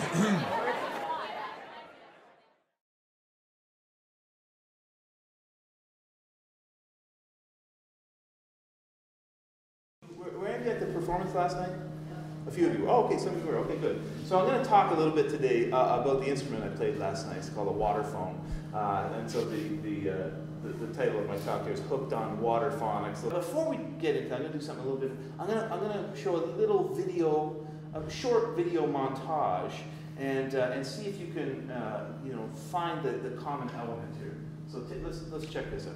Were any of you at the performance last night? A few of you. Oh, okay, some of you were. Okay, good. So I'm going to talk a little bit today about the instrument I played last night. It's called a waterphone. And so the title of my talk here is Hooked on Waterphonics. Before we get into it, I'm going to do something a little bit. I'm going to show a little video, a short video montage, and see if you can, find the common element here. So let's check this out.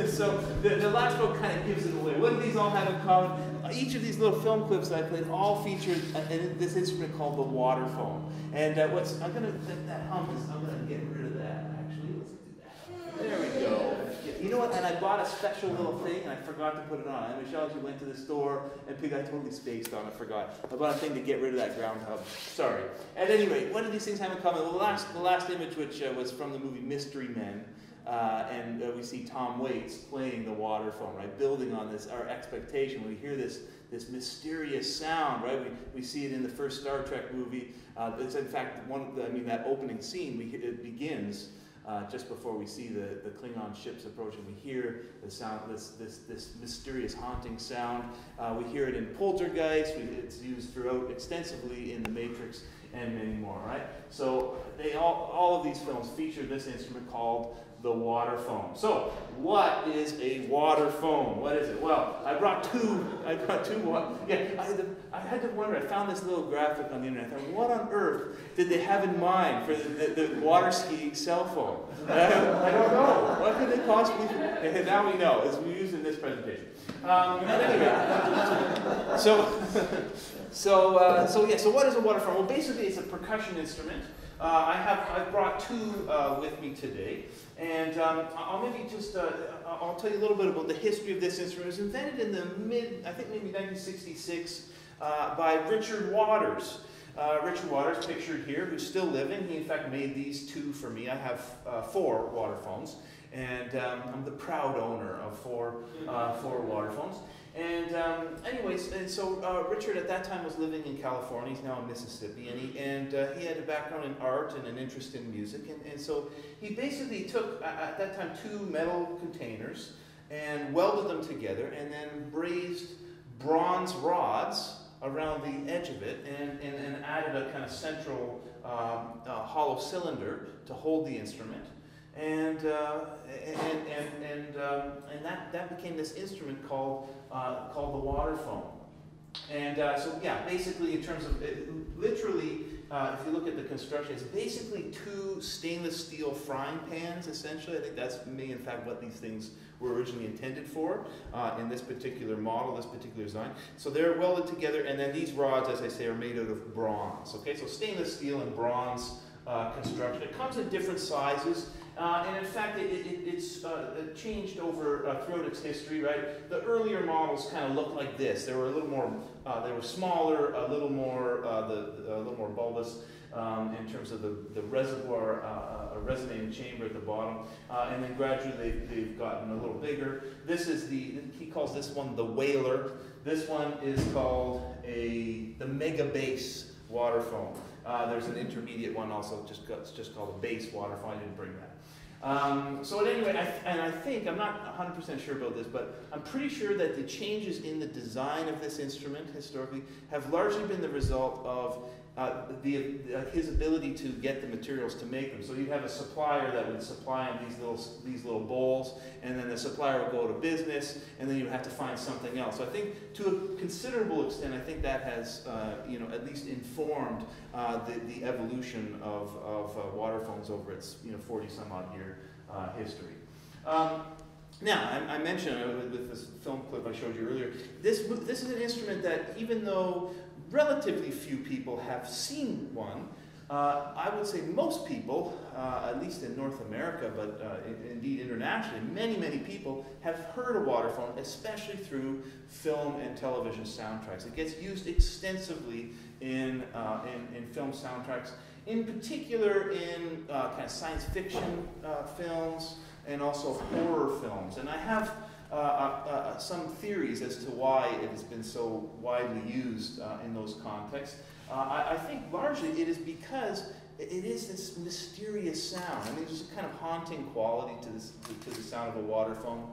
So the last book kind of gives it away. What do these all have in common? Each of these little film clips that I played all featured this instrument called the waterphone. And I'm gonna get rid of that. Actually, let's do that. There we go. You know what? And I bought a special little thing, and I forgot to put it on. And Michelle, she went to the store, and I totally spaced on. I forgot. I bought a thing to get rid of that ground hub. Sorry. At any rate, what do these things have in common? Well, the last image, which was from the movie Mystery Men. And we see Tom Waits playing the waterphone, right? Building on this, our expectation. We hear this mysterious sound, right? We see it in the first Star Trek movie. It's in fact that opening scene. It begins just before we see the Klingon ships approaching. We hear the sound, this mysterious haunting sound. We hear it in Poltergeist. It's used throughout extensively in The Matrix and many more, right? So all of these films feature this instrument called the waterphone. So, what is a waterphone? What is it? Well, I brought two. I had to wonder. I found this little graphic on the internet. I thought, what on earth did they have in mind for the water skiing cell phone? I don't know. What could they possibly? Now we know. It's used in this presentation. Anyway, so what is a waterphone? Well, basically, it's a percussion instrument. I've brought two with me today, and I'll maybe just I'll tell you a little bit about the history of this instrument. It was invented in the I think maybe 1966 by Richard Waters. Richard Waters, pictured here, who's still living. He in fact made these two for me. I have 4 Waterphones, and I'm the proud owner of 4 Waterphones. And anyways, and so Richard at that time was living in California. He's now in Mississippi, and he had a background in art and an interest in music. And so he basically took, at that time, 2 metal containers and welded them together, and then brazed bronze rods around the edge of it, and added a kind of central hollow cylinder to hold the instrument. And that became this instrument called the Waterphone. And so yeah, basically in terms of literally, if you look at the construction, it's basically 2 stainless steel frying pans. Essentially, I think that's in fact what these things were originally intended for in this particular model, this particular design. So they're welded together, and then these rods, as I say, are made out of bronze. Okay, so stainless steel and bronze construction. It comes in different sizes. And in fact, it's changed over throughout its history, right? The earlier models kind of looked like this. They were a little more, they were smaller, a little more bulbous in terms of the reservoir, a resonating chamber at the bottom, and then gradually they've gotten a little bigger. This is he calls this one the Whaler. This one is called the Mega Bass Waterphone. There's an intermediate one also, just called a bass waterphone. I didn't bring that. So at any rate, I think, I'm not 100% sure about this, but I'm pretty sure that the changes in the design of this instrument historically have largely been the result of his ability to get the materials to make them. So you'd have a supplier that would supply him these little bowls, and then the supplier would go to business, and then you would have to find something else. So I think to a considerable extent, I think that has at least informed the evolution of Waterphones over its 40-some-odd year history. Now, I mentioned with this film clip I showed you earlier, this is an instrument that, even though relatively few people have seen one, I would say most people, at least in North America, but indeed internationally, many people have heard a Waterphone, especially through film and television soundtracks. It gets used extensively in film soundtracks, in particular in kind of science fiction films and also horror films. And I have some theories as to why it has been so widely used in those contexts. I think largely it is because it is this mysterious sound. I mean, there's a kind of haunting quality to the sound of a Waterphone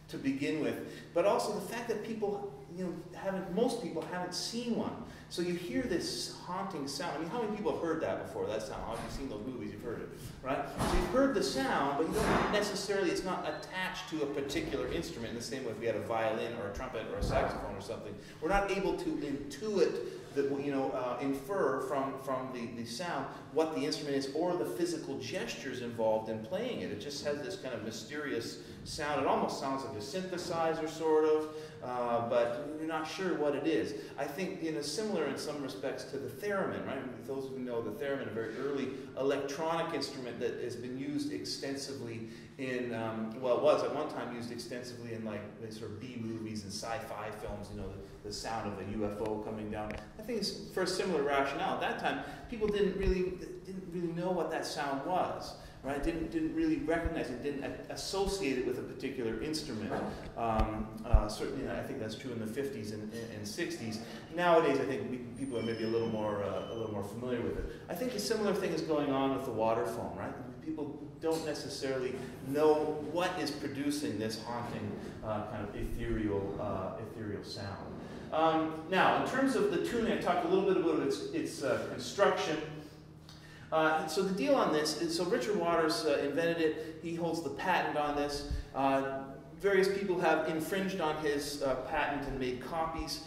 to begin with, but also the fact that people, most people haven't seen one. So you hear this haunting sound. I mean, how many people have heard that before, that sound? If you've seen those movies, you've heard it, right? So you've heard the sound, but you don't necessarily, it's not attached to a particular instrument in the same way if we had a violin or a trumpet or a saxophone or something. We're not able to intuit, infer from the sound what the instrument is or the physical gestures involved in playing it. It just has this kind of mysterious sound. It almost sounds like a synthesizer, sort of, but you're not sure what it is. I think similar in some respects to the theremin, right? Those who know the theremin, a very early electronic instrument that has been used extensively in, it was at one time used extensively in like sort of B movies and sci-fi films, the sound of a UFO coming down. I think it's for a similar rationale. At that time, people didn't really know what that sound was. Right? Didn't really recognize it, didn't associate it with a particular instrument. Certainly, I think that's true in the 50s and 60s. Nowadays, I think people are maybe a little more familiar with it. I think a similar thing is going on with the Waterphone, right? People don't necessarily know what is producing this haunting kind of ethereal sound. Now, in terms of the tuning, I talked a little bit about its construction. So the deal on this is, so Richard Waters invented it. He holds the patent on this. Various people have infringed on his patent and made copies,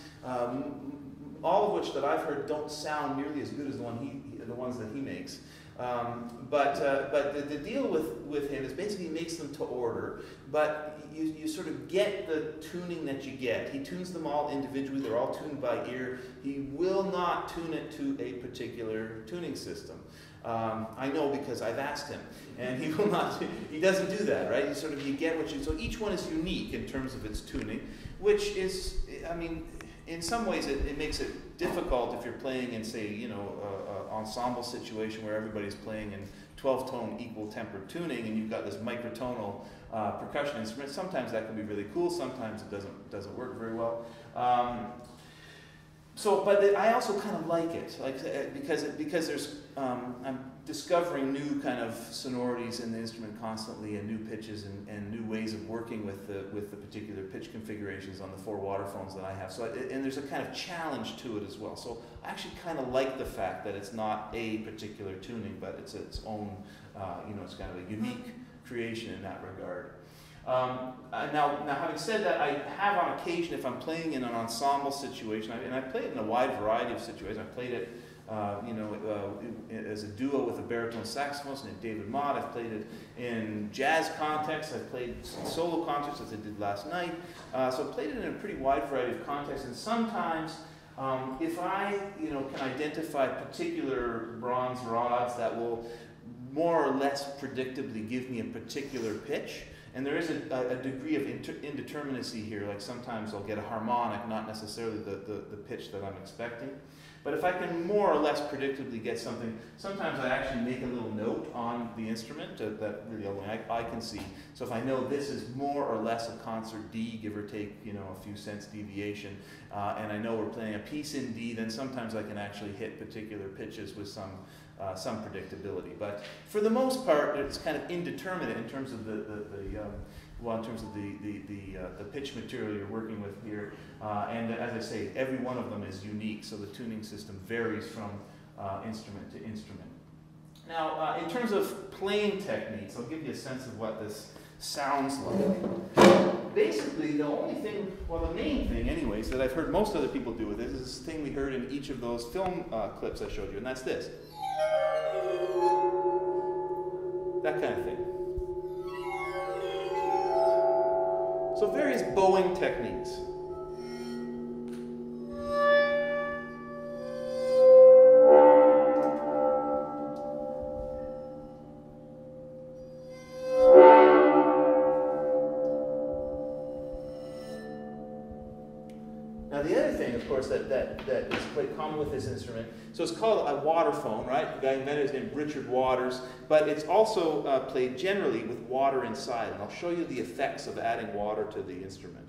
all of which that I've heard don't sound nearly as good as the ones that he makes. But the deal with him is basically he makes them to order, but you sort of get the tuning that you get. He tunes them all individually. They're all tuned by ear. He will not tune it to a particular tuning system. I know because I've asked him, and he will not. He doesn't do that, right? You get what you. So each one is unique in terms of its tuning, which is, I mean, in some ways it makes it difficult if you're playing in, say, you know, an ensemble situation where everybody's playing in 12-tone equal tempered tuning, and you've got this microtonal percussion instrument. Sometimes that can be really cool. Sometimes it doesn't work very well. But I also kind of like it, because there's I'm discovering new kind of sonorities in the instrument constantly, and new pitches and new ways of working with the particular pitch configurations on the 4 Waterphones that I have. So and there's a kind of challenge to it as well. So I actually kind of like the fact that it's not a particular tuning, but it's its own, you know, it's kind of a unique creation in that regard. Now, having said that, I have on occasion, if I'm playing in an ensemble situation, and I play it in a wide variety of situations. I played it, you know, as a duo with a baritone saxophonist named David Mott. I've played it in jazz contexts. I've played solo concerts, as I did last night. So I've played it in a pretty wide variety of contexts. And sometimes, if I, you know, can identify particular bronze rods that will more or less predictably give me a particular pitch. And there is a degree of indeterminacy here, like sometimes I'll get a harmonic, not necessarily the pitch that I'm expecting. But if I can more or less predictably get something, sometimes I actually make a little note on the instrument that really only I can see. So if I know this is more or less a concert D, give or take, you know, a few cents deviation, and I know we're playing a piece in D, then sometimes I can actually hit particular pitches with some predictability. But for the most part, it's kind of indeterminate in terms of the pitch material you're working with here. And as I say, every one of them is unique, so the tuning system varies from instrument to instrument. Now, in terms of playing techniques, I'll give you a sense of what this sounds like. Basically, the only thing, well, the main thing anyways, that I've heard most other people do with this is this thing we heard in each of those film clips I showed you, and that's this. That kind of thing. So various bowing techniques. Now the other thing, of course, that is quite common with this instrument, so it's called a waterphone, right? The guy who invented it is named Richard Waters, but it's also played generally with water inside, and I'll show you the effects of adding water to the instrument.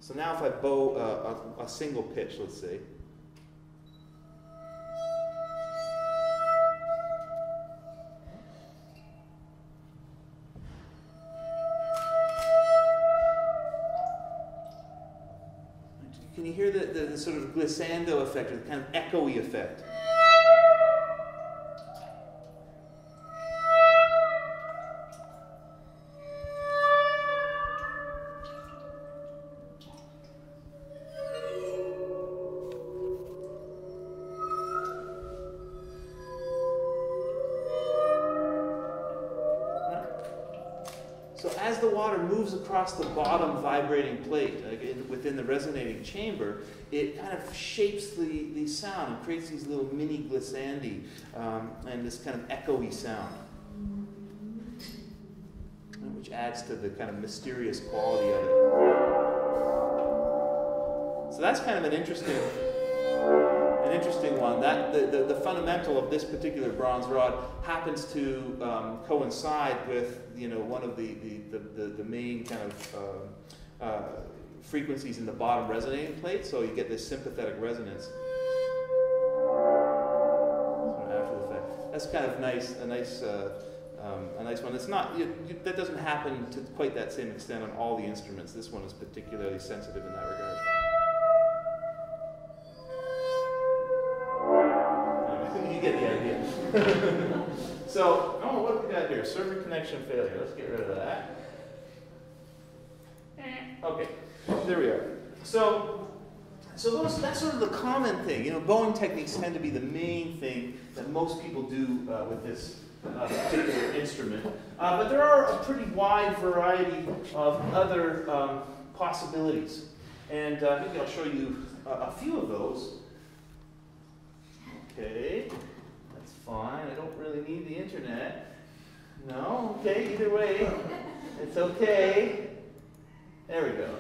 So now if I bow a single pitch, let's say, can you hear the sort of glissando effect, or the kind of echoey effect? So as the water moves across the bottom vibrating plate, within the resonating chamber, it kind of shapes the sound and creates these little mini glissandi and this kind of echoey sound, which adds to the kind of mysterious quality of it. So that's kind of an interesting one. That the fundamental of this particular bronze rod happens to coincide with, you know, one of the main kind of frequencies in the bottom resonating plate. So you get this sympathetic resonance. So after the fact, that's kind of nice, a nice one. It's not that doesn't happen to quite that same extent on all the instruments. This one is particularly sensitive in that regard. You get the idea. So, what have we got here? Server connection failure. Let's get rid of that. Okay, there we are. So that's sort of the common thing. You know, bowing techniques tend to be the main thing that most people do with this particular instrument. But there are a pretty wide variety of other possibilities. And maybe I'll show you a few of those. Okay, that's fine. I don't really need the internet. No, okay, either way, it's okay. There we go.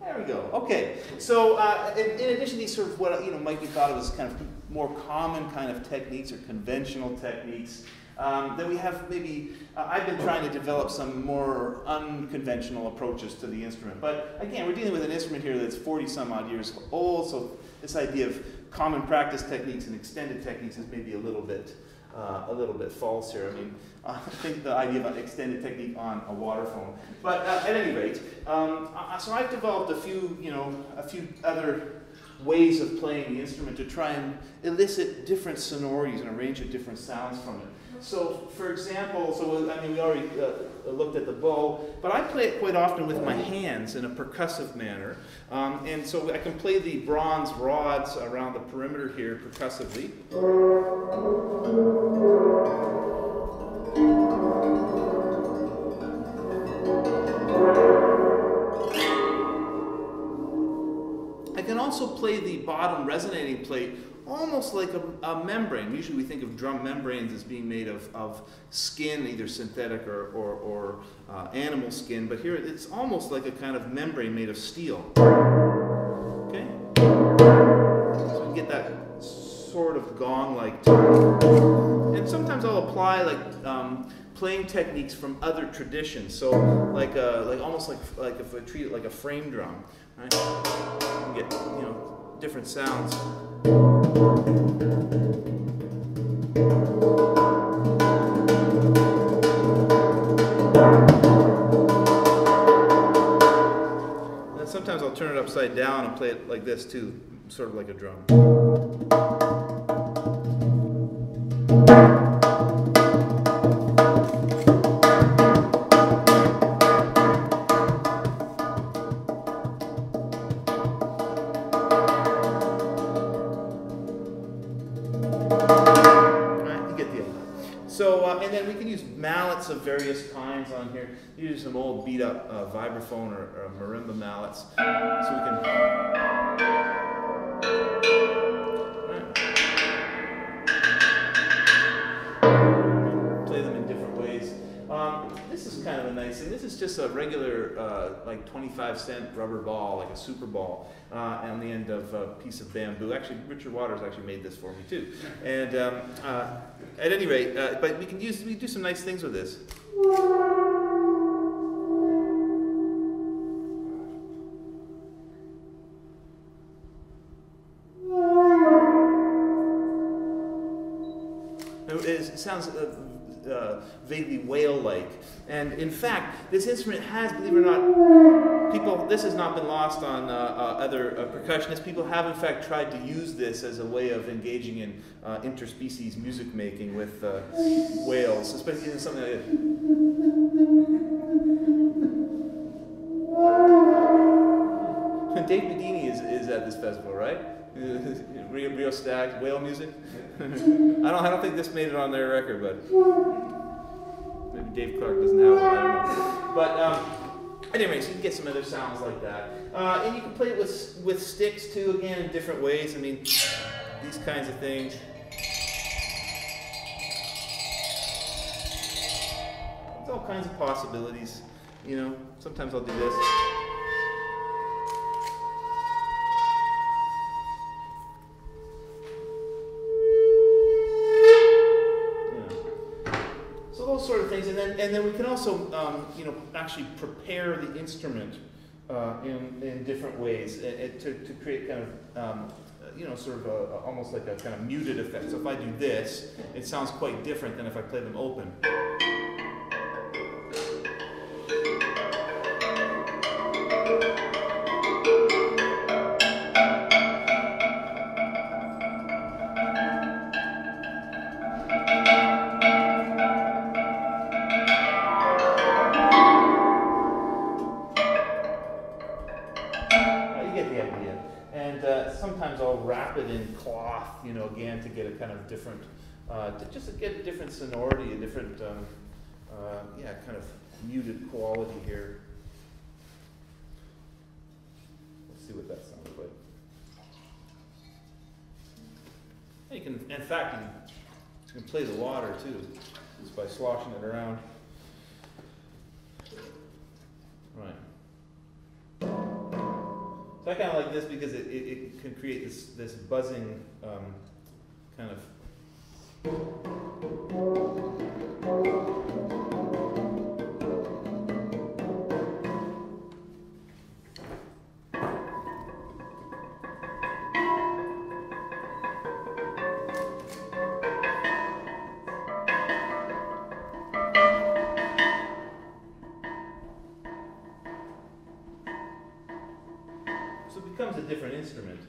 There we go. Okay, so in addition to these sort of what might be thought of as kind of more common kind of techniques or conventional techniques, then we have maybe, I've been trying to develop some more unconventional approaches to the instrument. But again, we're dealing with an instrument here that's 40 some odd years old, so this idea of common practice techniques and extended techniques is maybe a little bit false here. I mean, I think the idea about extended technique on a waterphone. But at any rate, so I've developed a few other ways of playing the instrument to try and elicit different sonorities and a range of different sounds from it. So, for example, we already looked at the bow, but I play it quite often with my hands in a percussive manner. And so I can play the bronze rods around the perimeter here percussively. I can also play the bottom resonating plate almost like a membrane. Usually we think of drum membranes as being made of skin, either synthetic or animal skin, but here it's almost like a kind of membrane made of steel. Okay? So you get that sort of gong-like tone. And sometimes I'll apply playing techniques from other traditions. So almost like if I treat it like a frame drum, right? You get different sounds. And then sometimes I'll turn it upside down and play it like this too, sort of like a drum. And then we can use mallets of various kinds on here. These are some old beat up vibraphone or marimba mallets. So we can play them in different ways. This is kind of a nice thing. This is just a regular like 25-cent rubber ball, like a super ball, on the end of a piece of bamboo. Actually, Richard Waters actually made this for me too. And at any rate, but we can do some nice things with this. It sounds vaguely whale-like, and in fact, this instrument has, believe it or not, this has not been lost on other percussionists. People have, in fact, tried to use this as a way of engaging in interspecies music making with whales, especially in something like this. Dave Medini is at this festival, right? Rio Stacked whale music. I don't think this made it on their record, but maybe Dave Clark doesn't have one. I don't know. But anyway, so you can get some other sounds like that, and you can play it with sticks too. Again, in different ways. I mean, these kinds of things. There's all kinds of possibilities. Sometimes I'll do this. Sort of things, and then we can also actually prepare the instrument in different ways to create kind of sort of almost like a kind of muted effect. So if I do this, it sounds quite different than if I play them open. Sometimes I'll wrap it in cloth, again to get a kind of different, just to get a different sonority, a different, kind of muted quality here. Let's see what in fact, you can play the water too, just by sloshing it around. Right. So I kind of like this because it can create this buzzing kind of. So it becomes a different instrument.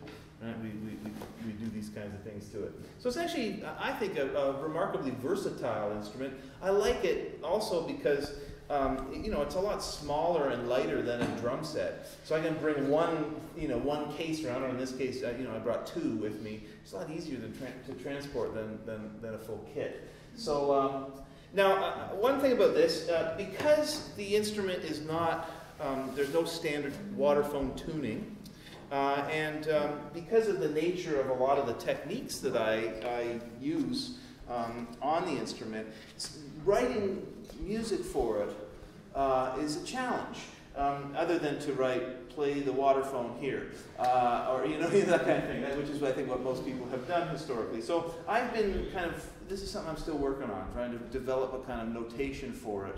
Right? We do these kinds of things to it. So it's actually, I think, a remarkably versatile instrument. I like it also because, you know, it's a lot smaller and lighter than a drum set. So I can bring one case around, or in this case, you know, I brought two with me. It's a lot easier to transport than a full kit. So now, one thing about this, because the instrument is not, there's no standard Waterphone tuning, and because of the nature of a lot of the techniques that I use on the instrument, writing music for it is a challenge, other than to play the Waterphone here, or you know, that kind of thing, which is I think what most people have done historically. So I've been this is something I'm still working on, trying to develop a kind of notation for it,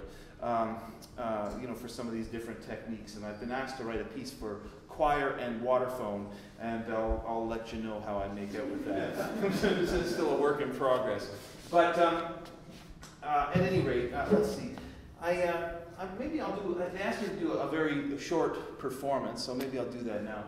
you know, for some of these different techniques. And I've been asked to write a piece for choir and Waterphone, and I'll let you know how I make out with that. This is still a work in progress. But at any rate, let's see. Maybe I'll do. I asked you to do a very short performance, so maybe I'll do that now.